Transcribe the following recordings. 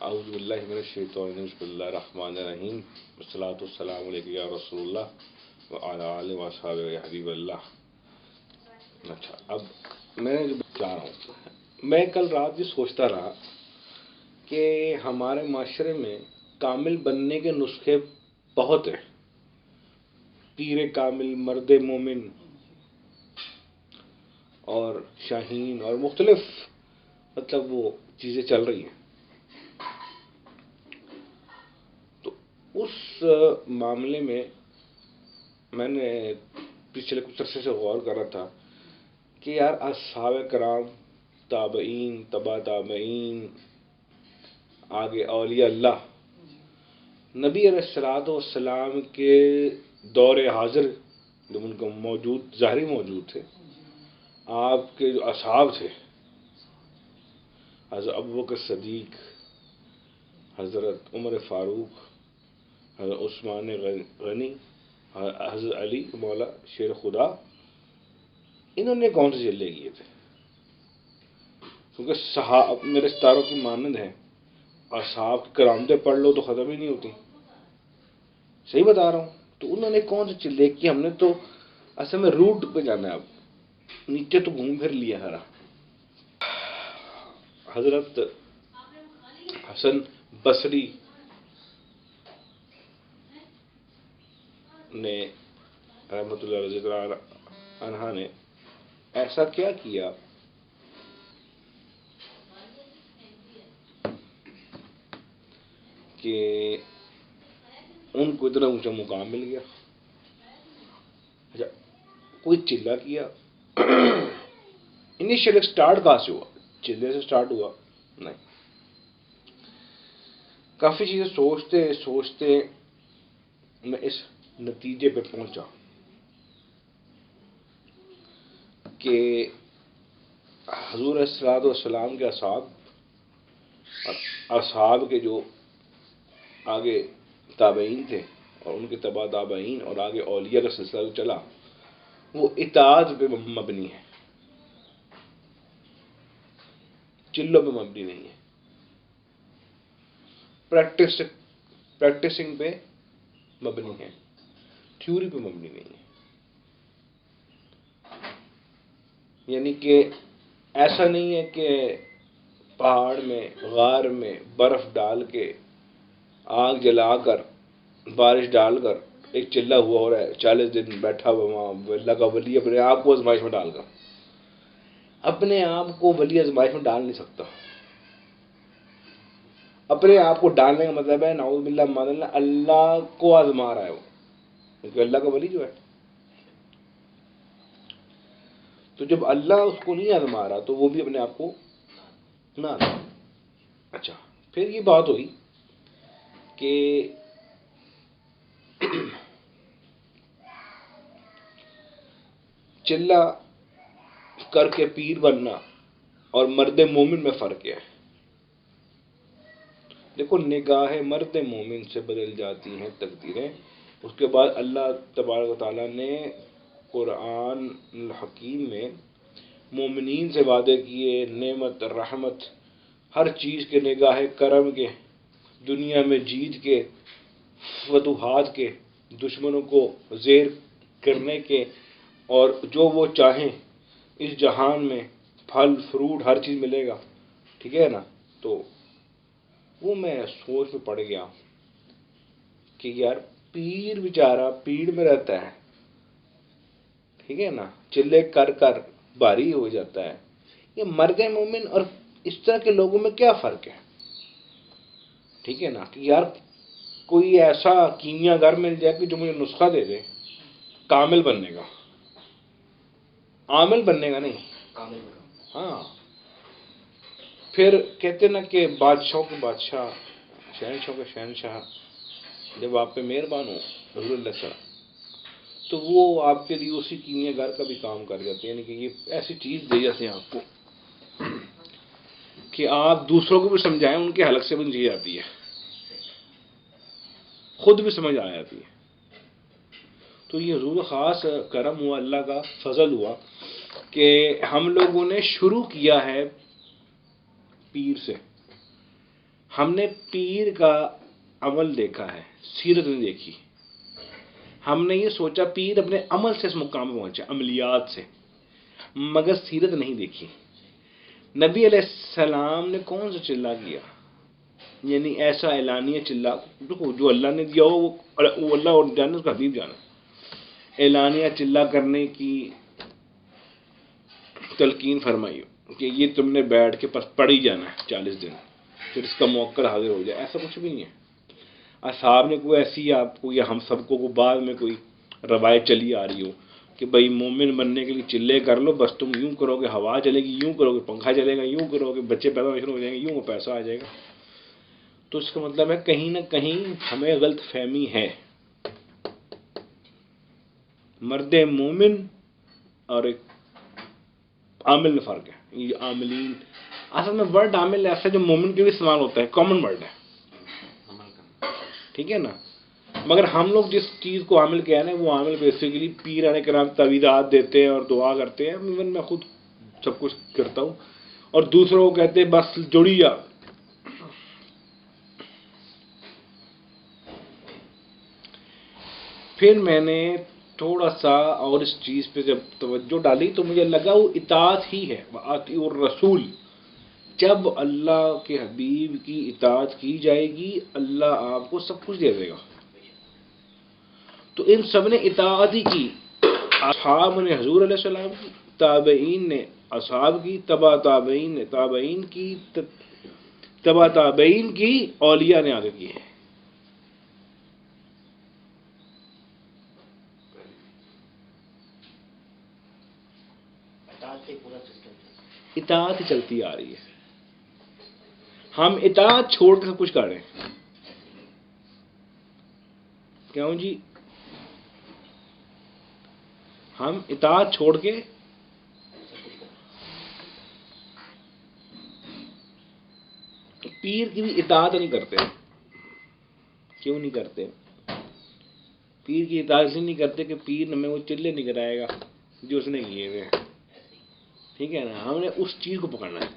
اعوذ باللہ من الشیطان الرجیم بسم اللہ الرحمن الرحیم والصلاۃ والسلام علیک یا رسول اللہ وعلی آلہ وصحبہ یا حبیب اللہ۔ اچھا، اب میں چاہ رہا ہوں، میں کل رات یہ سوچتا رہا کہ ہمارے معاشرے میں کامل بننے کے نسخے بہت ہیں، پیر کامل، مرد مومن اور شاہین اور مختلف مطلب وہ چیزیں چل رہی ہیں۔ تو اس معاملے میں نے پچھلے کچھ عرصے سے غور کر رہا تھا کہ یار اصحاب کرام، تابعین، تبع تابعین، آگے اولیاء اللہ، نبی علیہ الصلوۃ والسلام کے دور حاضر جب ان کا موجود ظاہری موجود تھے، آپ کے جو اصحاب تھے، حضرت ابوبکر صدیق، حضرت عمر فاروق، حضرت عثمان غنی، حضرت علی مولا شیر خدا، انہوں نے کون سے چلے کیے تھے؟ کیونکہ میرے ستاروں کی مانند ہے، اصحاب کی کرامتیں پڑھ لو تو ختم ہی نہیں ہوتی، صحیح بتا رہا ہوں۔ تو انہوں نے کون سے چلے کیے؟ ہم نے تو اصل میں روٹ پہ جانا ہے، اب نیچے تو گھوم پھر لیا ہے۔ حضرت حسن بصری نے رحمۃ اللہ رضی اللہ عنہ نے ایسا کیا کیا کہ ان کو اتنا اونچا مقام مل گیا؟ اچھا، کوئی چلہ کیا؟ انیشیل سٹارٹ کہاں سے ہوا؟ چلے سے سٹارٹ ہوا؟ نہیں۔ کافی چیزیں سوچتے سوچتے میں اس نتیجے پہ پہنچا کہ حضور علیہ الصلوۃ والسلام کے اصحاب اور اصحاب کے جو آگے تابعین تھے اور ان کے تبع تابعین اور آگے اولیاء کا سلسلہ جو چلا، وہ اطاعت پہ مبنی ہے، چلوں پہ مبنی نہیں ہے، پریکٹسنگ پہ مبنی ہے، تھیوری پہ مبنی نہیں ہے۔ یعنی کہ ایسا نہیں ہے کہ پہاڑ میں، غار میں برف ڈال کے، آگ جلا کر، بارش ڈال کر ایک چلہ ہوا ہو رہا ہے، 40 دن بیٹھا ہوا وہاں اللہ کا ولی اپنے آپ کو آزمائش میں ڈال کر، اپنے آپ کو ولی آزمائش میں ڈال نہیں سکتا۔ اپنے آپ کو ڈالنے کا مطلب ہے نعوذ باللہ معاذ اللہ، اللہ کو آزما رہا ہے وہ، کیونکہ اللہ کا ولی جو ہے، تو جب اللہ اس کو نہیں آزما رہا تو وہ بھی اپنے آپ کو نہ آزما۔ اچھا، پھر یہ بات ہوئی کہ چلہ کر کے پیر بننا اور مرد مومن میں فرق ہے۔ دیکھو، نگاہ مرد مومن سے بدل جاتی ہیں تقدیریں۔ اس کے بعد اللہ تبارک و تعالیٰ نے قرآن الحکیم میں مومنین سے وعدے کیے، نعمت، رحمت، ہر چیز کے، نگاہ کرم کے، دنیا میں جیت کے، فتوحات کے، دشمنوں کو زیر کرنے کے، اور جو وہ چاہیں اس جہان میں پھل فروٹ ہر چیز ملے گا، ٹھیک ہے نا؟ تو وہ میں سوچ میں پڑ گیا کہ یار پیر بیچارہ پیڑ میں رہتا ہے، ٹھیک ہے نا، چلے کر کر بھاری ہو جاتا ہے، یہ مرد مومن اور اس طرح کے لوگوں میں کیا فرق ہے؟ ٹھیک ہے نا، کہ یار کوئی ایسا کیمیا گر مل جائے کہ جو مجھے نسخہ دے دے کامل بننے کا، عامل بننے کا نہیں۔ ہاں، پھر کہتے نا کہ بادشاہوں کے بادشاہ، شہنشاہوں کے شہنشاہ جب آپ پہ مہربان ہو حضور اللہ صلی اللہ علیہ وسلم، تو وہ آپ کے لیے اسی کیمیا گر کا بھی کام کر جاتے ہیں۔ یعنی کہ یہ ایسی چیز دی جاتی ہے آپ کو کہ آپ دوسروں کو بھی سمجھائیں، ان کے حلق سے بھی جی جاتی ہے، خود بھی سمجھ آ جاتی ہے۔ تو یہ حضور خاص کرم ہوا، اللہ کا فضل ہوا کہ ہم لوگوں نے شروع کیا ہے پیر سے، ہم نے پیر کا عمل دیکھا ہے، سیرت نہیں دیکھی. ہم نے یہ سوچا پیر اپنے عمل سے اس مقام پہ پہنچا، عملیات سے، مگر سیرت نہیں دیکھی. نبی علیہ السلام نے کون سا چلہ کیا، یعنی ایسا اعلانیہ چلہ، دیکھو جو اللہ نے دیا ہو وہ اللہ اور جانے، اس کا حبیب جانا. اعلانیہ چلہ کرنے کی تلقین فرمائی کہ یہ تم نے بیٹھ کے پس پڑھ ہی جانا ہے 40 دن، پھر اس کا موقع حاضر ہو جائے. ایسا کچھ بھی نہیں ہے. اصحاب نے کوئی ایسی آپ کو یا ہم سب کو بعد میں کوئی روایت چلی آ رہی ہو کہ بھائی مومن بننے کے لیے چلے کر لو، بس تم یوں کرو گے ہوا چلے گی، یوں کرو گے پنکھا چلے گا، یوں کرو گے بچے پیدا ہونے شروع ہو جائیں گے، یوں پیسہ آ جائے گا. تو اس کا مطلب ہے کہیں نہ کہیں ہمیں غلط فہمی ہے. مرد مومن اور ایک عامل میں فرق ہے. یہ عاملین اصل میں ورڈ عامل ایسا جو مومن کے بھی استعمال ہوتا ہے، کامن ورڈ ہے، ٹھیک ہے نا. مگر ہم لوگ جس چیز کو عامل کہہ رہے ہیں وہ عامل بیسیکلی پیرانے کرام تعویذات دیتے ہیں اور دعا کرتے ہیں. ایون میں خود سب کچھ کرتا ہوں، اور دوسروں کو کہتے ہیں بس جڑی جا. پھر میں نے تھوڑا سا اور اس چیز پہ جب توجہ ڈالی تو مجھے لگا وہ اطاعت ہی ہے، وَأَطِیعُوا الرَّسُولَ. جب اللہ کے حبیب کی اطاعت کی جائے گی اللہ آپ کو سب کچھ دے دے گا. تو ان سب نے اطاعت ہی کی. اصحاب نے حضور علیہ السلام کی، تابعین نے اصحاب کی، تبع تابعین نے تابعین کی، تبع تابعین کی، اولیاء نے آگے کی ہے. اطاعت ہی چلتی آ رہی ہے. ہم اطاعت چھوڑ کے سب کچھ کر رہے ہیں. کیوں جی؟ ہم اطاعت چھوڑ کے پیر کی بھی اطاعت نہیں کرتے. کیوں نہیں کرتے؟ پیر کی اطاعت اس لیے نہیں کرتے کہ پیر ہمیں وہ چلے نہیں کرائے گا جو اس نے کیے ہوئے ہیں. ٹھیک ہے نا. ہم نے اس چیز کو پکڑنا ہے.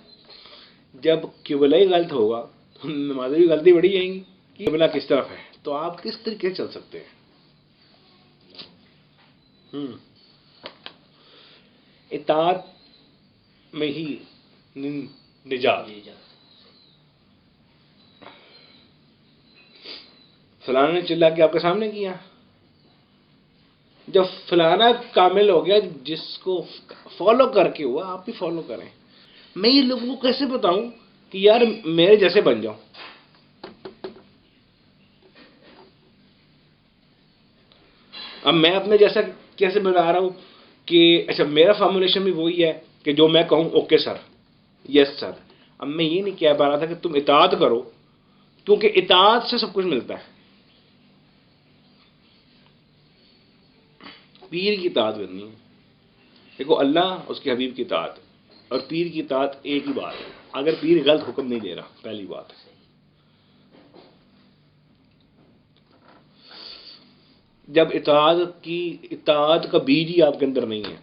جب قبلہ ہی غلط ہوگا تو نمازیں بھی غلطی بڑھی جائیں گی. قبلہ کس طرف ہے تو آپ کس طریقے سے چل سکتے ہیں. اطاعت میں ہی نجات. فلانا نے چلا کے آپ کے سامنے کیا، جب فلانا کامل ہو گیا جس کو فالو کر کے ہوا آپ بھی فالو کریں. میں یہ لوگوں کو کیسے بتاؤں کہ یار میرے جیسے بن جاؤ. اب میں اپنے جیسا کیسے بتا رہا ہوں کہ اچھا میرا فارمولیشن بھی وہی ہے کہ جو میں کہوں اوکے سر، یس سر. اب میں یہ نہیں کہہ پا رہا تھا کہ تم اطاعت کرو، کیونکہ اطاعت سے سب کچھ ملتا ہے. پیر کی اطاعت کرنی ہے. دیکھو اللہ اس کے حبیب کی اطاعت اور پیر کی اطاعت ایک ہی بات ہے. اگر پیر غلط حکم نہیں دے رہا، پہلی بات. جب اطاعت کا بیج ہی آپ کے اندر نہیں ہے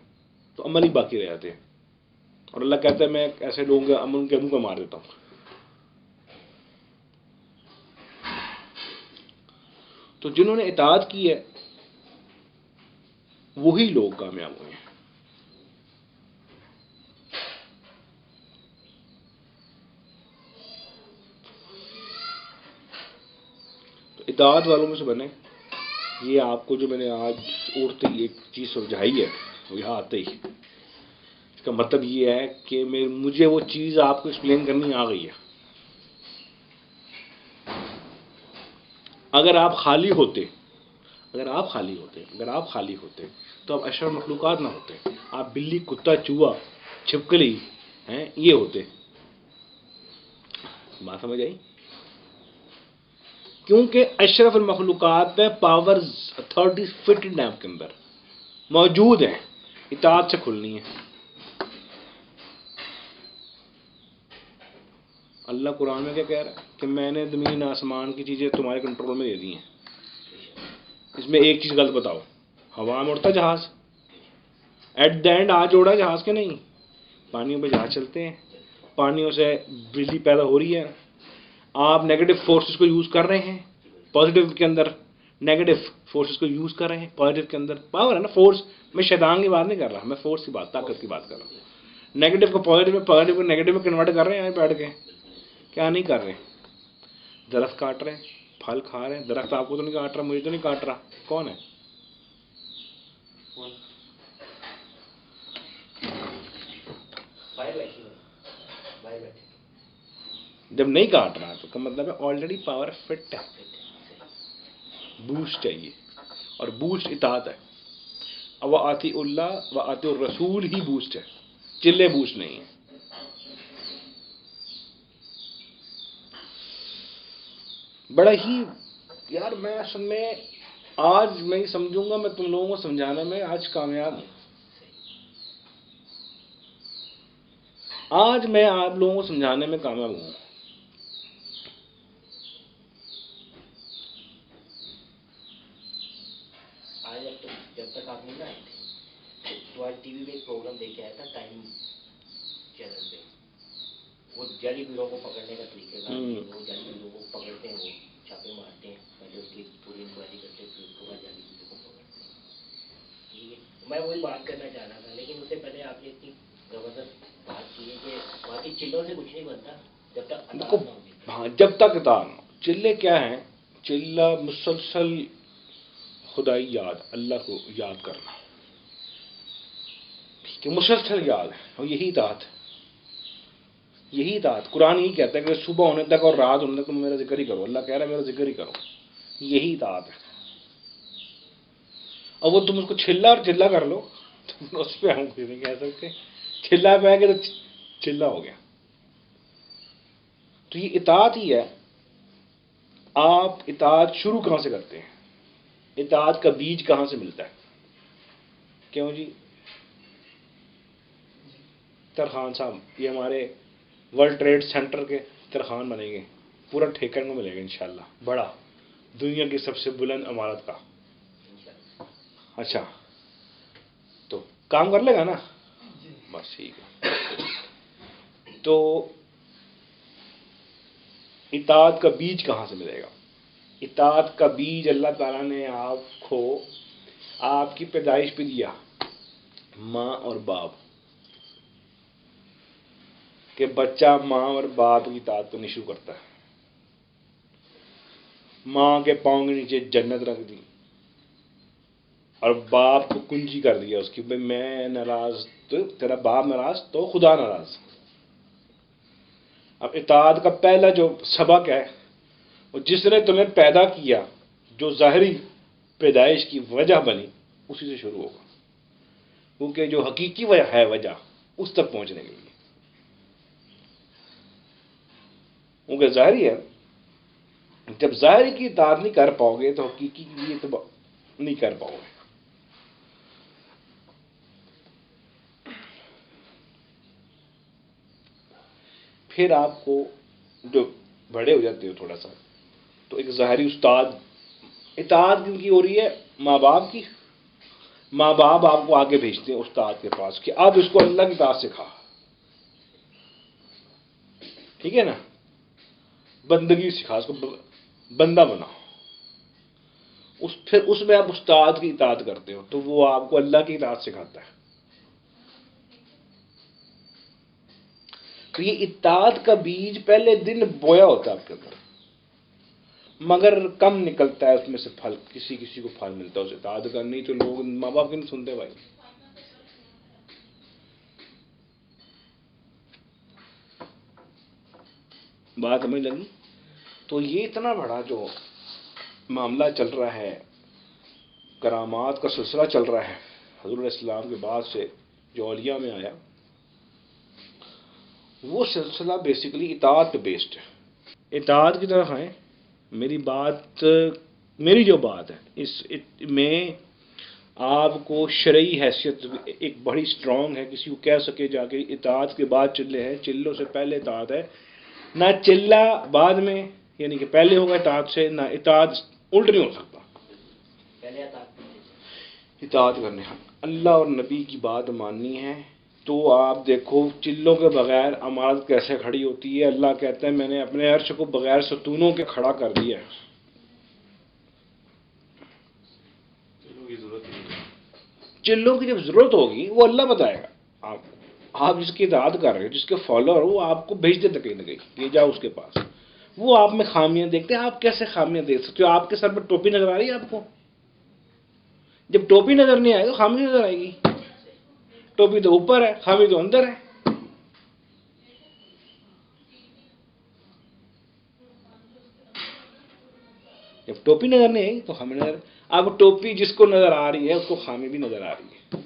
تو عمل ہی باقی رہ جاتے ہیں. اور اللہ کہتا ہے میں ایسے لوگوں کے عمل کے منہ کو مار دیتا ہوں. تو جنہوں نے اطاعت کی ہے وہی لوگ کامیاب ہوئے ہیں. تو اطاعت والوں میں سے بنے. یہ آپ کو جو میں نے آج اڑتے ہی ایک چیز سمجھائی ہے وہ یہاں آتے ہی اس کا مطلب یہ ہے کہ مجھے وہ چیز آپ کو ایکسپلین کرنی آ گئی ہے. اگر آپ خالی ہوتے تو آپ اشرف مخلوقات نہ ہوتے. آپ بلی، کتا، چوہا، چھپکلی ہیں یہ ہوتے. بات سمجھ آئی؟ کیونکہ اشرف المخلوقات میں پاورز اتھارٹیز فٹڈ ہیں آپ کے اندر موجود ہیں. اطاعت سے کھلنی ہے. اللہ قرآن میں کیا کہہ رہا ہے کہ میں نے زمین آسمان کی چیزیں تمہارے کنٹرول میں دے دی ہیں. اس میں ایک چیز غلط بتاؤ، ہوا میں اڑتا جہاز، ایٹ دا اینڈ آج اڑا جہاز کے نہیں، پانیوں پہ جہاز چلتے ہیں، پانیوں سے بجلی پیدا ہو رہی ہے. آپ نیگیٹو فورسز کو یوز کر رہے ہیں پازیٹیو کے اندر، نیگیٹو فورسز کو یوز کر رہے ہیں پازیٹیو کے اندر. پاور ہے نا فورس. میں شیطان کی بات نہیں کر رہا، میں فورس کی بات، طاقت کی بات کر رہا ہوں. نیگیٹو کو پازیٹیو میں، پازیٹیو کو نیگیٹو میں کنورٹ کر رہے ہیں یہاں بیٹھ کے؟ کیا نہیں کر رہے؟ درخت کاٹ رہے ہیں، پھل کھا رہے ہیں. درخت آپ کو تو نہیں کاٹ رہا، مجھے تو نہیں کاٹ رہا. کون ہے؟ جب نہیں کاٹ رہا تو کا مطلب ہے آلریڈی پاور فٹ ہے. بوسٹ چاہیے، اور بوسٹ اطاعت ہے. وہ آتی اللہ و آتی الرسول ہی بوسٹ ہے، چلے بوسٹ نہیں ہے. بڑا ہی یار، میں اصل میں آج میں ہی سمجھوں گا، میں تم لوگوں کو سمجھانے میں آج کامیاب ہوں. آج میں آپ لوگوں کو سمجھانے میں کامیاب ہوں. جب تک آپ نہیں آئے تھے تو آج ٹی وی میں ایک پروگرام دیکھ کے آیا تھا ٹائم چینل پہ. وہ جعلی بلوں کو پکڑنے کا طریقہ کار، وہ جعلی بلوں کو پکڑتے ہیں، وہ چھاپے مارتے ہیں، پہلے اس کی پوری انکوائری کرتے ہیں، پھر اس کے بعد جعلی بلوں کو پکڑتے ہیں. ٹھیک ہے، میں وہی بات کرنا چاہ رہا تھا، لیکن اس سے پہلے آپ نے اتنی زبردست بات کی ہے کہ باقی چلوں سے کچھ نہیں بنتا جب تک اطاعت نہ ہوگی. ہاں، جب تک اطاعت نہ ہو. چلے کیا ہیں؟ چلہ مسلسل خدائی یاد، اللہ کو یاد کرنا، کہ مسلسل یاد ہے، اور یہی اطاعت ہے. یہی اطاعت قرآن یہی کہتا ہے کہ صبح ہونے تک اور رات ہونے تک تم میرا ذکر ہی کرو. اللہ کہہ رہا ہے میرا ذکر ہی کرو. یہی اطاعت ہے. اور وہ تم اس کو چھلا اور چلا کر لو تو اس پہ ہم کچھ نہیں کہہ سکتے. چھلا پہ آ کے تو چلا ہو گیا. تو یہ اطاعت ہی ہے. آپ اطاعت شروع کہاں سے کرتے ہیں؟ اطاعت کا بیج کہاں سے ملتا ہے؟ کیوں جی ترخان صاحب، یہ ہمارے ورلڈ ٹریڈ سینٹر کے ترخان بنیں گے، پورا ٹھیکہ کو ملے گا انشاءاللہ، بڑا، دنیا کی سب سے بلند عمارت کا. اچھا تو کام کر لے گا نا؟ بس ٹھیک ہے. تو اطاعت کا بیج کہاں سے ملے گا؟ اطاعت کا بیج اللہ تعالیٰ نے آپ کو آپ کی پیدائش پہ دیا، ماں اور باپ، کہ بچہ ماں اور باپ کی اطاعت کرنی شروع کرتا ہے. ماں کے پاؤں کے نیچے جنت رکھ دی، اور باپ کو کنجی کر دیا اس کی، بھائی میں ناراض تو تیرا باپ ناراض تو خدا ناراض. اب اطاعت کا پہلا جو سبق ہے، وہ جس نے تمہیں پیدا کیا، جو ظاہری پیدائش کی وجہ بنی، اسی سے شروع ہوگا، کیونکہ جو حقیقی وجہ ہے، وجہ اس تک پہنچنے کے لیے، کیونکہ ظاہری ہے. جب ظاہری کی اطاعت نہیں کر پاؤ گے تو حقیقی کی لیے تو نہیں کر پاؤ گے. پھر آپ کو جو بڑے ہو جاتے ہو تھوڑا سا، تو ایک ظاہری استاد، اطاعت کن کی ہو رہی ہے؟ ماں باپ کی. ماں باپ آپ کو آگے بھیجتے ہیں استاد کے پاس کہ اب اس کو اللہ کی اطاعت سکھا. ٹھیک ہے نا؟ بندگی سکھا، اس کو بندہ بنا. پھر اس میں آپ استاد کی اطاعت کرتے ہو تو وہ آپ کو اللہ کی اطاعت سکھاتا ہے. تو یہ اطاعت کا بیج پہلے دن بویا ہوتا ہے آپ کے اندر، مگر کم نکلتا ہے اس میں سے پھل. کسی کسی کو پھل ملتا ہے اسے اطاعت کا، نہیں تو لوگ ماں باپ کی نہیں سنتے بھائی. بات سمجھ لگی؟ تو یہ اتنا بڑا جو معاملہ چل رہا ہے، کرامات کا سلسلہ چل رہا ہے حضور علیہ السلام کے بعد سے جو اولیاء میں آیا، وہ سلسلہ بیسیکلی اطاعت پہ بیسڈ ہے. اطاعت کی طرف آئیں. میری جو بات ہے اس میں آپ کو شرعی حیثیت ایک بڑی اسٹرانگ ہے. کسی کو کہہ سکے جا کے اطاعت کے بعد چلے ہیں، چلوں سے پہلے اطاعت ہے، نہ چلہ بعد میں، یعنی کہ پہلے ہوگا اطاعت سے، نہ اطاعت الٹ نہیں ہو سکتا. اطاعت کرنے، اللہ اور نبی کی بات ماننی ہے، تو آپ دیکھو چلوں کے بغیر عمارت کیسے کھڑی ہوتی ہے. اللہ کہتا ہے میں نے اپنے عرش کو بغیر ستونوں کے کھڑا کر دیا ہے. چلوں کی جب ضرورت ہوگی وہ اللہ بتائے گا. آپ جس کی اطاعت کر رہے ہو، جس کے فالوور ہو، وہ آپ کو بھیج دیتا کہیں نہ کہیں، یہ جاؤ اس کے پاس. وہ آپ میں خامیاں دیکھتے ہیں. آپ کیسے خامیاں دیکھ سکتے ہو؟ آپ کے سر پر ٹوپی نظر آ رہی ہے آپ کو؟ جب ٹوپی نظر نہیں آئے گا خامی نظر آئے گی. ٹوپی تو اوپر ہے، خامی تو اندر ہے. جب ٹوپی نظر نہیں آئے گی تو خامی نظر. اب ٹوپی جس کو نظر آ رہی ہے اس کو خامی بھی نظر آ رہی ہے.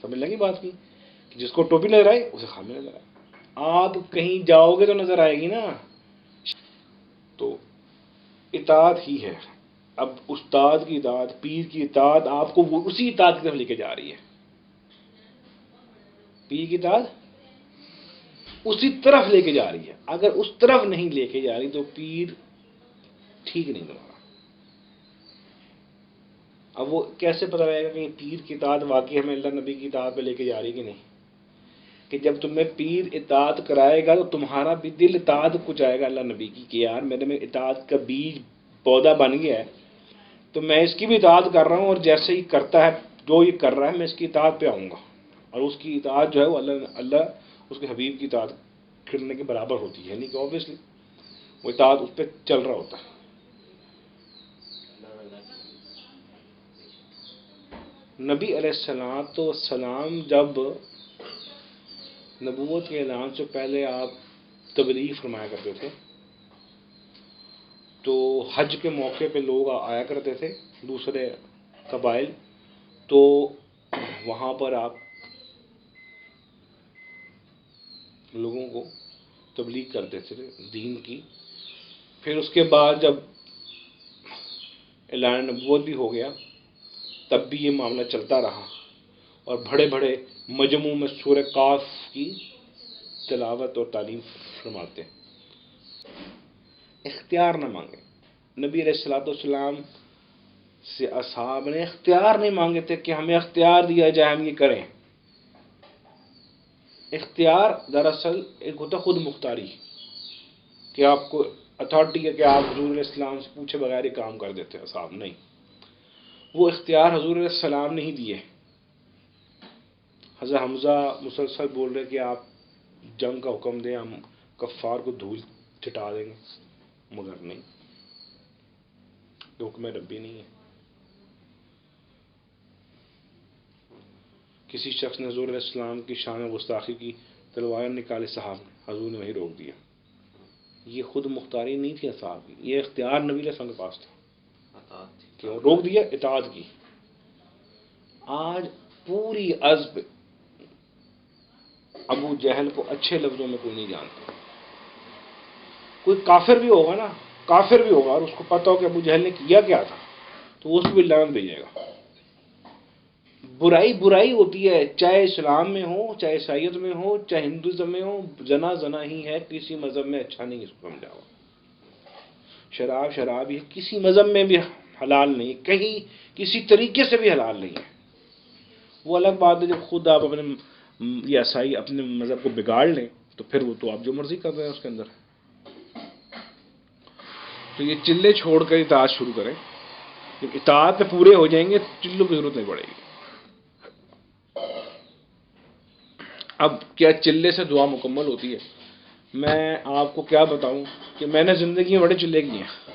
سمجھ لگی بات کی کہ جس کو ٹوپی نظر آئے اسے خامی نظر آئے. آپ کہیں جاؤ گے تو نظر آئے گی نا. تو اطاعت ہی ہے. اب استاد کی اطاعت، پیر کی اطاعت آپ کو وہ اسی اطاعت کی طرف لے کے جا رہی ہے. پیر کی اطاعت اسی طرف لے کے جا رہی ہے. اگر اس طرف نہیں لے کے جا رہی تو پیر ٹھیک نہیں تمہارا. اب وہ کیسے پتہ رہے گا کہ پیر کی اطاعت واقعی ہمیں اللہ نبی کی اطاعت پہ لے کے جا رہی ہے کہ نہیں؟ کہ جب تمہیں پیر اطاعت کرائے گا تو تمہارا بھی دل اطاعت کو جائے گا اللہ نبی کی کہ یار میرے میں اطاعت کا بیج پودا بن گیا ہے، تو میں اس کی بھی اطاعت کر رہا ہوں، اور جیسے ہی کرتا ہے جو یہ کر رہا ہے میں اس کی اطاعت پہ آؤں گا. اور اس کی اطاعت جو ہے وہ اللہ اس کے حبیب کی اطاعت کرنے کے برابر ہوتی ہے. یعنی کہ اوبیسلی وہ اطاعت اس پہ چل رہا ہوتا ہے. نبی علیہ السلام جب نبوت کے اعلان سے پہلے آپ تبلیغ فرمایا کرتے تھے تو حج کے موقع پہ لوگ آیا کرتے تھے دوسرے قبائل، تو وہاں پر آپ لوگوں کو تبلیغ کرتے تھے دین کی. پھر اس کے بعد جب اعلان نبوت بھی ہو گیا تب بھی یہ معاملہ چلتا رہا، اور بڑے بڑے مجموع میں سورہ قاف کی تلاوت اور تعلیم فرماتے. اختیار نہ مانگے. نبی علیہ السلام سے اصحاب نے اختیار نہیں مانگے تھے کہ ہمیں اختیار دیا جائے ہم یہ کریں. اختیار دراصل ایک ہوتا خود مختاری، کہ آپ کو اتھارٹی ہے کہ آپ حضور علیہ السلام سے پوچھے بغیر ہی کام کر دیتے ہیں. صاحب نہیں، وہ اختیار حضور علیہ السلام نے ہی دیے. حضرت حمزہ مسلسل بول رہے کہ آپ جنگ کا حکم دیں ہم کفار کو دھول چھٹا دیں گے، مگر نہیں، یہ حکم ربی نہیں ہے. کسی شخص نے حضور علیہ السلام کی شان گستاخی کی، تلوار نکالے صاحب نے، حضور نے وہی روک دیا. یہ خود مختاری نہیں تھی اصحاب کی، یہ اختیار نبی علیہ السلام کے پاس تھا کہ روک دیا. اطاعت کی. آج پوری عزب ابو جہل کو اچھے لفظوں میں کوئی نہیں جانتا. کوئی کافر بھی ہوگا نا، کافر بھی ہوگا اور اس کو پتا ہو کہ ابو جہل نے کیا کیا تھا تو اس کو بھی لعنت بھیجے گا. برائی برائی ہوتی ہے، چاہے اسلام میں ہو، چاہے عیسائیت میں ہو، چاہے ہندوازم میں ہو. زنا زنا ہی ہے، کسی مذہب میں اچھا نہیں اس کو سمجھاؤ. شراب شراب ہی کسی مذہب میں بھی حلال نہیں، کہیں کسی طریقے سے بھی حلال نہیں ہے. وہ الگ بات ہے جب خود آپ اپنے یا عیسائی اپنے مذہب کو بگاڑ لیں تو پھر وہ تو آپ جو مرضی کر رہے ہیں اس کے اندر. تو یہ چلے چھوڑ کر اطاعت شروع کریں. جب اطاعت پہ پورے ہو جائیں گے چلوں کی ضرورت نہیں پڑے گی. اب کیا چلے سے دعا مکمل ہوتی ہے؟ میں آپ کو کیا بتاؤں کہ میں نے زندگی میں بڑے چلے کیے ہیں،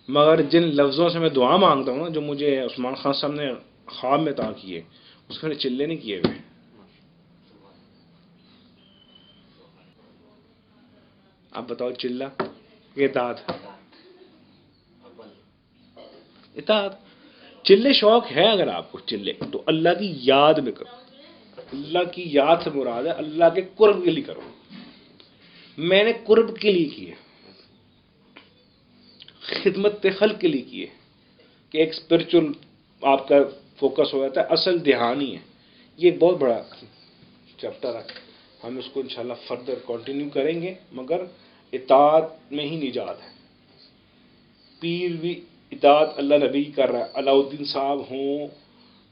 مگر جن لفظوں سے میں دعا مانگتا ہوں نا، جو مجھے عثمان خان صاحب نے خواب میں عطا کیے، اس میں نے چلے نہیں کیے ہوئے. اب بتاؤ چلہ کہ اطاعت؟ اطاعت. چلے شوق ہے اگر آپ کو چلے تو اللہ کی یاد میں کرو. اللہ کی یاد سے مراد ہے اللہ کے قرب کے لیے کرو. میں نے قرب کے لیے کیے، خدمت خلق کے لیے کیے، کہ ایک اسپرچل آپ کا فوکس ہو جاتا ہے. اصل دھیان ہی ہے. یہ ایک بہت بڑا چیپٹر ہے، ہم اس کو انشاءاللہ فردر کنٹینیو کریں گے، مگر اطاعت میں ہی نجات ہے. پیر بھی اطاعت اللہ نبی کی کر رہا ہے، علاؤدین صاحب ہوں،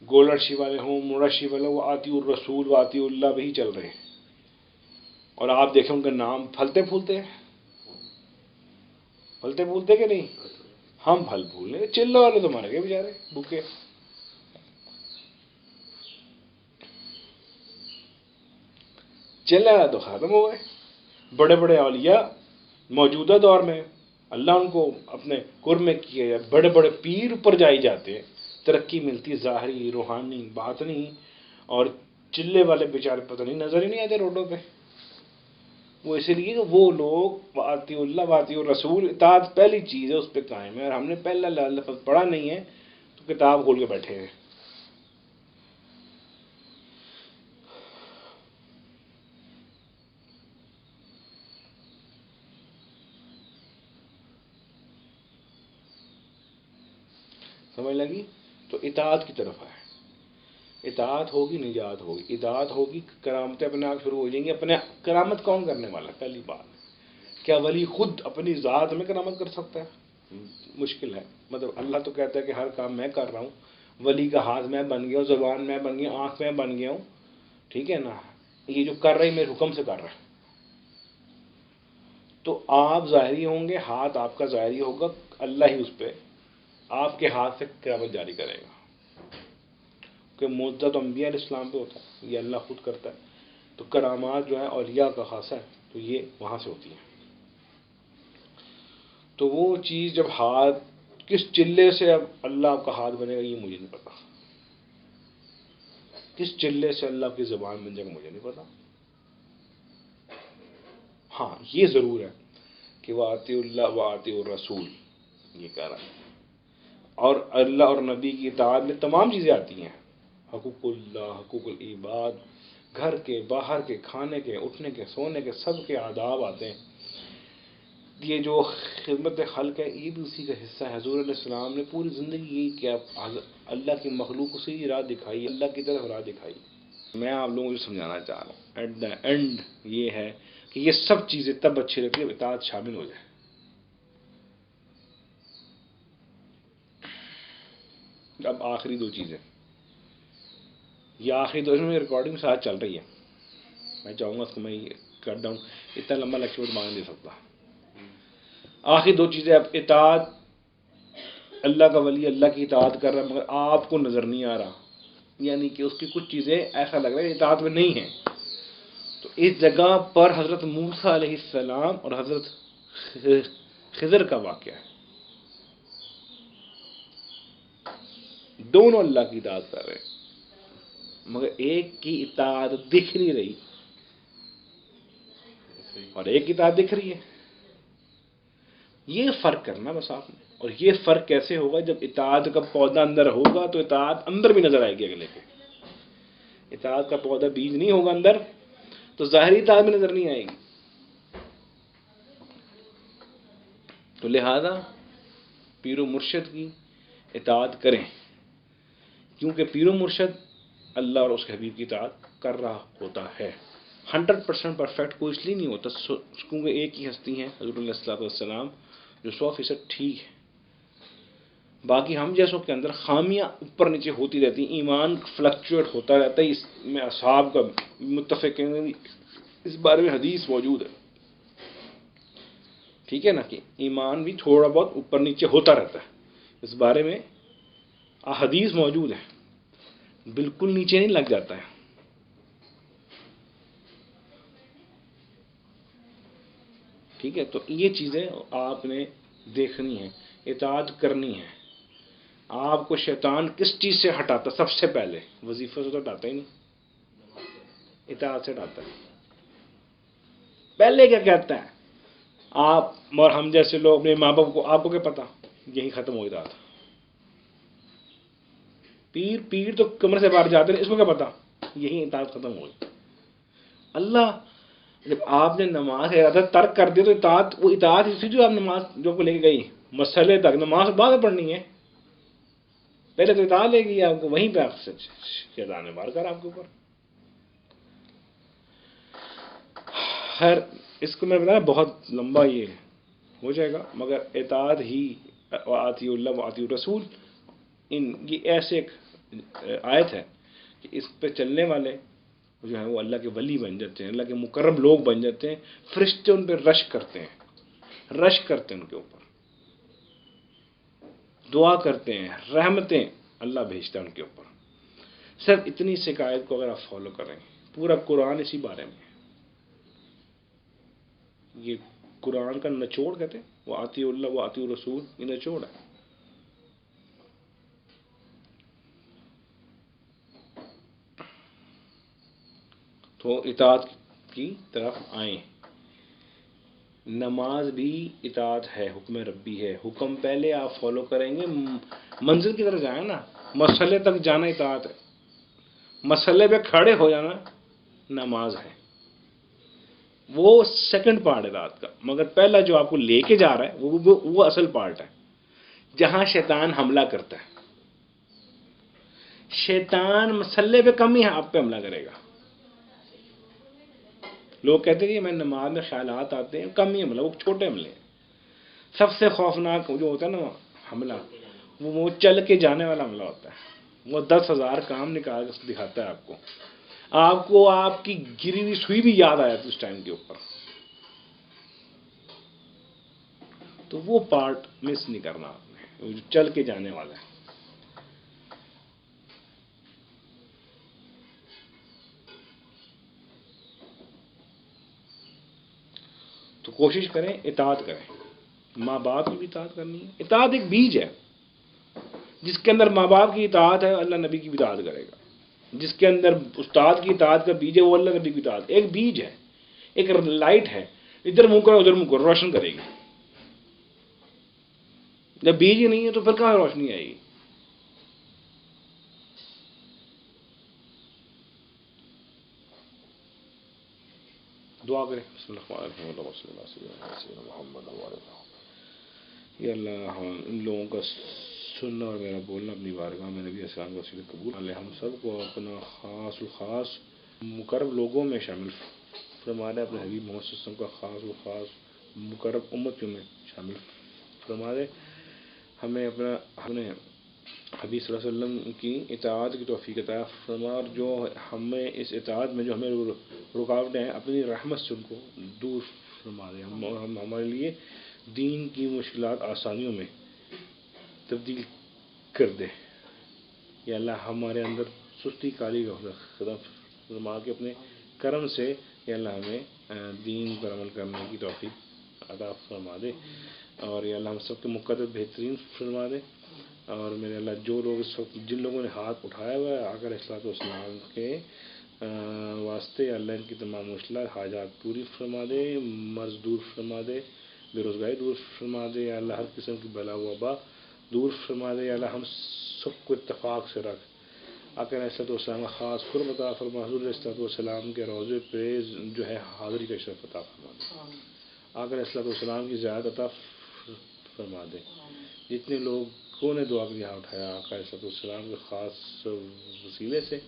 گولڈ شی والے ہوں، موڑا شی والے، وہ آتی الرسول و آتی اللہ بھی چل رہے ہیں، اور آپ دیکھیں ان کا نام پھلتے پھولتے ہیں، پھلتے پھولتے کہ نہیں؟ ہم پھل پھول رہے، چلے والے تو مر گئے بیچارے بھوکے. چلے والے تو ختم ہو گئے. بڑے بڑے اولیاء موجودہ دور میں اللہ ان کو اپنے قرب میں کیے، بڑے بڑے پیر اوپر جائی جاتے ہیں، ترقی ملتی ظاہری روحانی باطنی، اور چلے والے بیچارے پتہ نہیں نظر ہی نہیں آتے روڈوں پہ. وہ اسی لیے کہ وہ لوگ واطی اللہ واطی الرسول، اطاعت پہلی چیز ہے، اس پہ قائم ہے، اور ہم نے پہلا لفظ پڑھا نہیں ہے تو کتاب کھول کے بیٹھے ہیں. سمجھ لگی؟ تو اطاعت کی طرف ہے. اطاعت ہوگی نجات ہوگی، اطاعت ہوگی کرامتیں اپنے آپ شروع ہو جائیں گی. اپنے کرامت کون کرنے والا ہے؟ پہلی بات، کیا ولی خود اپنی ذات میں کرامت کر سکتا ہے؟ مشکل ہے. مطلب اللہ تو کہتا ہے کہ ہر کام میں کر رہا ہوں، ولی کا ہاتھ میں بن گیا ہوں، زبان میں بن گیا، آنکھ میں بن گیا ہوں، ٹھیک ہے نا، یہ جو کر رہی میرے حکم سے کر رہا ہے. تو آپ ظاہری ہوں گے، ہاتھ آپ کا ظاہری ہوگا، اللہ ہی اس پہ آپ کے ہاتھ سے کرامت جاری کرے گا. کہ معجزہ تو انبیاء علیہ السلام پہ ہوتا ہے، یہ اللہ خود کرتا ہے. تو کرامات جو ہے اولیاء کا خاصہ ہے، تو یہ وہاں سے ہوتی ہیں. تو وہ چیز جب ہاتھ کس چلے سے اب اللہ آپ کا ہاتھ بنے گا، یہ مجھے نہیں پتا. کس چلے سے اللہ کی زبان بن جائے گا مجھے نہیں پتا. ہاں یہ ضرور ہے کہ وہ آتی اللہ و آتی الرسول یہ کہہ رہا ہے، اور اللہ اور نبی کی اطاعت میں تمام چیزیں آتی ہیں. حقوق اللہ، حقوق العباد، گھر کے باہر کے، کھانے کے، اٹھنے کے، سونے کے، سب کے آداب آتے ہیں. یہ جو خدمت خلق ہے یہ بھی اسی کا حصہ ہے. حضور علیہ السلام نے پوری زندگی یہی کیا، اللہ کی مخلوق اسی راہ دکھائی، اللہ کی طرف راہ دکھائی. میں آپ لوگوں کو سمجھانا چاہ رہا ہوں ایٹ دا اینڈ یہ ہے کہ یہ سب چیزیں تب اچھی رہتی ہے جب اطاعت شامل ہو جائے. اب آخری دو چیزیں، یہ آخری دو میں ریکارڈنگ ساتھ چل رہی ہے، میں چاہوں گا اس کو میں کٹ ڈاؤن، اتنا لمبا لیکچر مان نہیں دے سکتا. آخری دو چیزیں، اب اطاعت، اللہ کا ولی اللہ کی اطاعت کر رہا ہے مگر آپ کو نظر نہیں آ رہا، یعنی کہ اس کی کچھ چیزیں ایسا لگ رہا ہے اطاعت میں نہیں ہیں. تو اس جگہ پر حضرت موسیٰ علیہ السلام اور حضرت خضر کا واقعہ ہے. دونوں اللہ کی اطاعت کر رہے ہیں مگر ایک کی اطاعت دکھ نہیں رہی اور ایک کی اطاعت دکھ رہی ہے. یہ فرق کرنا بس آپ نے. اور یہ فرق کیسے ہوگا؟ جب اطاعت کا پودا اندر ہوگا تو اطاعت اندر بھی نظر آئے گی اگلے کے. اطاعت کا پودا بیج نہیں ہوگا اندر تو ظاہری اطاعت میں نظر نہیں آئے گی. تو لہذا پیر و مرشد کی اطاعت کریں، کیونکہ پیر و مرشد اللہ اور اس کے حبیب کی اطاعت کر رہا ہوتا ہے. 100% پرفیکٹ کوئی اس لیے نہیں ہوتا کیونکہ ایک ہی ہستی ہے حضور علیہ الصلوۃ والسلام جو 100% ٹھیک ہے. باقی ہم جیسوں کے اندر خامیاں اوپر نیچے ہوتی رہتی ہیں، ایمان فلکچویٹ ہوتا رہتا ہے. اس میں اصحاب کا متفق ہیں، اس بارے میں حدیث موجود ہے، ٹھیک ہے نا، کہ ایمان بھی تھوڑا بہت اوپر نیچے ہوتا رہتا ہے. اس بارے میں حدیث موجود ہے، بالکل نیچے نہیں لگ جاتا ہے. ٹھیک ہے، تو یہ چیزیں آپ نے دیکھنی ہے، اطاعت کرنی ہے. آپ کو شیطان کس چیز سے ہٹاتا؟ سب سے پہلے وظیفے سے تو ہٹاتا ہی نہیں، اطاعت سے ہٹاتا ہے. پہلے کیا کہتا ہے؟ آپ اور ہم جیسے لوگ اپنے ماں باپ کو، آپ کو کیا پتا، یہی ختم ہو رہا تھا. پیر تو کمرے سے باہر جاتے ہیں، اس کو کیا پتا، یہی اطاعت ختم ہو گئی. اللہ جب آپ نے نماز ارادہ ترک کر دی تو اطاعت، وہ اطاعت اسی جو آپ نماز جو کو لے کے گئی مسئلے تک، نماز بعد میں پڑھنی ہے، پہلے تو اطاعت لے گئی آپ کو، وہیں پہ آپ سے شیطان نے وار کر آپ کے اوپر. خیر اس کو میں بتایا بہت لمبا یہ ہو جائے گا، مگر اطاعت ہی وَآتِيُوا اللَّهَ وَآتِيُوا الرَّسُولَ، یہ ایسے ایک آیت ہے کہ اس پہ چلنے والے جو ہیں وہ اللہ کے ولی بن جاتے ہیں، اللہ کے مقرب لوگ بن جاتے ہیں، فرشتے ان پہ رش کرتے ہیں ان کے اوپر، دعا کرتے ہیں، رحمتیں اللہ بھیجتا ہے ان کے اوپر. صرف اتنی شکایت کو اگر آپ فالو کریں، پورا قرآن اسی بارے میں ہے. یہ قرآن کا نچوڑ کہتے ہیں، وہ آتی اللہ وہ آتی رسول، یہ نچوڑ ہے. تو اطاعت کی طرف آئیں. نماز بھی اطاعت ہے، حکم ربی ہے. حکم پہلے آپ فالو کریں گے، منزل کی طرف جائیں نا. مسئلے تک جانا اطاعت ہے، مسئلے پہ کھڑے ہو جانا نماز ہے. وہ سیکنڈ پارٹ ہے رات کا، مگر پہلا جو آپ کو لے کے جا رہا ہے وہ اصل پارٹ ہے، جہاں شیطان حملہ کرتا ہے. شیطان مسئلے پہ کم ہی آپ پہ حملہ کرے گا. لوگ کہتے ہیں کہ میں نماز میں خیالات آتے ہیں، کم ہی حملہ، وہ چھوٹے حملے ہیں. سب سے خوفناک جو ہوتا ہے نا حملہ، وہ چل کے جانے والا حملہ ہوتا ہے. وہ 10,000 کام نکال کے دکھاتا ہے آپ کو آپ کی گری ہوئی سوئی بھی یاد آیا اس ٹائم کے اوپر. تو وہ پارٹ مس نہیں کرنا آپ نے، وہ جو چل کے جانے والا ہے. تو کوشش کریں اطاعت کریں. ماں باپ کی بھی اطاعت کرنی ہے. اطاعت ایک بیج ہے، جس کے اندر ماں باپ کی اطاعت ہے اللہ نبی کی بھی اطاعت کرے گا. جس کے اندر استاد کی اطاعت کا بیج ہے وہ اللہ نبی کی اطاعت. ایک بیج ہے، ایک لائٹ ہے، ادھر منہ کرو ادھر منہ کرو، روشن کرے گی. جب بیج ہی نہیں ہے تو پھر کہاں روشنی آئے گی؟ دعا کریں. بسم اللہ الرحمن الرحیم صلی اللہ علیہ محمد. یا اللہ ان لوگوں کا سننا اور میرا بولنا اپنی بارگاہ میں نبی اسلام کا وسیلہ قبول. اللہ ہم سب کو اپنا خاص الخاص مقرب لوگوں میں شامل فرما دے. اپنے حبیب محمد صلی اللہ علیہ وسلم کا خاص الخاص مقرب امتیوں میں شامل فرما دے. ہمیں اپنے حبیب صلی اللہ علیہ وسلم کی اطاعت کی توفیق عطا فرما، اور جو ہمیں اس اطاعت میں جو ہمیں رکاوٹیں ہیں اپنی رحمت سے ان کو دور فرما دے. ہم ہمارے لیے دین کی مشکلات آسانیوں میں تبدیل کر دے. یا اللہ ہمارے اندر سستی کاری کا ختم فرما کے اپنے کرم سے یا اللہ ہمیں دین پر عمل کرنے کی توفیق عطا فرما دے. اور یا اللہ ہم سب کے مقدس بہترین فرما دے. اور میرے اللہ جو لوگ اس وقت جن لوگوں نے ہاتھ اٹھایا ہوا ہے آقا علیہ الصلوۃ والسلام کے واسطے، اللہ ان کی تمام مشکلات حاجات پوری فرما دے، مرض دور فرما دے، بے روزگاری دور فرما دے. یا اللہ ہر قسم کی بلا و وبا دور فرما دے. یا اللہ ہم سب کو اتفاق سے رکھ. آقا علیہ الصلوۃ والسلام کا خاص قرب عطا فرما. حضور علیہ الصلوۃ والسلام کے روضے پہ جو ہے حاضری کا شرف عطا فرما دے. آقا علیہ الصلوۃ والسلام کی زیارت عطا فرما دے. جتنے لوگوں نے دعا کے لیے ہاتھ اٹھایا آقا علیہ الصلوۃ والسلام کے خاص وسیلے سے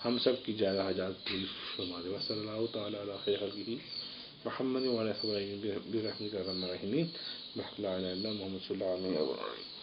ہم سب کی جائز حاجات پوری فرما دے. صلی اللہ تعالیٰ علی خیر خلقہ محمد وعلیہ برحمتک ارحم الراحمین. لا الہ الا محمد صلی اللہ علیہ وسلم.